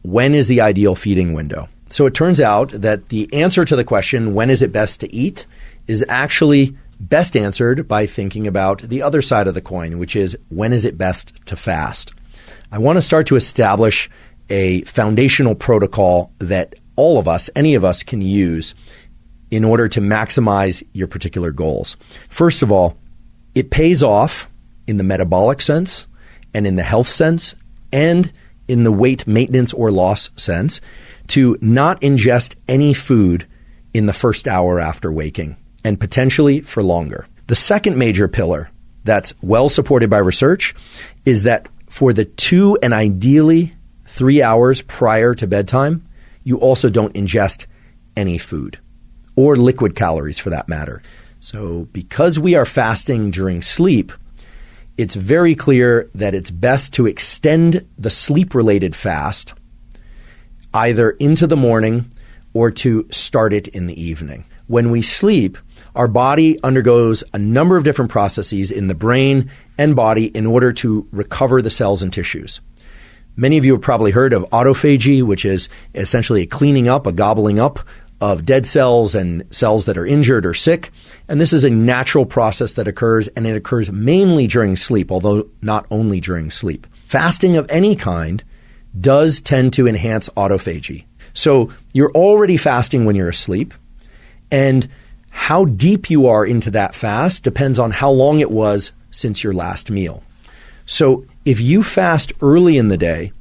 when is the ideal feeding window? So it turns out that the answer to the question, when is it best to eat, is actually best answered by thinking about the other side of the coin, which is when is it best to fast? I want to start to establish a foundational protocol that all of us, any of us, can use in order to maximize your particular goals. First of all, it pays off in the metabolic sense and in the health sense and in the weight maintenance or loss sense to not ingest any food in the first hour after waking, and potentially for longer. The second major pillar that's well supported by research is that for the 2 and ideally 3 hours prior to bedtime, you also don't ingest any food or liquid calories for that matter. So because we are fasting during sleep, it's very clear that it's best to extend the sleep-related fast either into the morning or to start it in the evening. When we sleep, our body undergoes a number of different processes in the brain and body in order to recover the cells and tissues. Many of you have probably heard of autophagy, which is essentially a cleaning up, a gobbling up of dead cells and cells that are injured or sick. And this is a natural process that occurs, and it occurs mainly during sleep, although not only during sleep. Fasting of any kind does tend to enhance autophagy. So you're already fasting when you're asleep, and how deep you are into that fast depends on how long it was since your last meal. So if you fast early in the day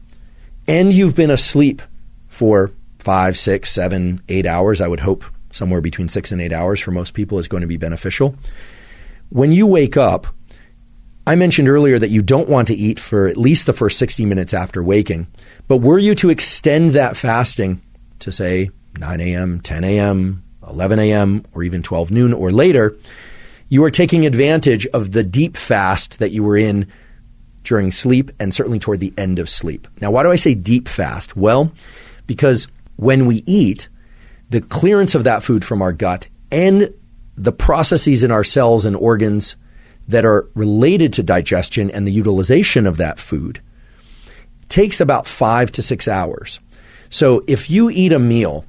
and you've been asleep for 5, 6, 7, 8 hours, I would hope somewhere between 6 and 8 hours for most people is going to be beneficial. When you wake up, I mentioned earlier that you don't want to eat for at least the first 60 minutes after waking, but were you to extend that fasting to say 9 a.m., 10 a.m., 11 a.m., or even 12 noon or later, you are taking advantage of the deep fast that you were in during sleep and certainly toward the end of sleep. Now, why do I say deep fast? Well, because when we eat, the clearance of that food from our gut and the processes in our cells and organs that are related to digestion and the utilization of that food takes about 5 to 6 hours. So if you eat a meal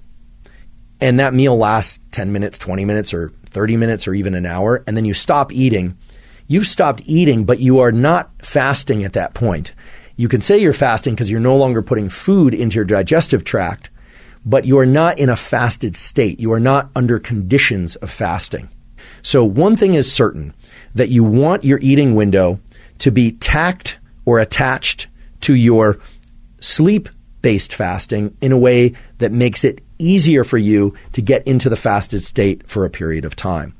and that meal lasts 10 minutes, 20 minutes, or 30 minutes, or even an hour, and then you stop eating, you've stopped eating, but you are not fasting at that point. You can say you're fasting because you're no longer putting food into your digestive tract, but you are not in a fasted state. You are not under conditions of fasting. So one thing is certain, that you want your eating window to be tacked or attached to your sleep-based fasting in a way that makes it easier for you to get into the fasted state for a period of time.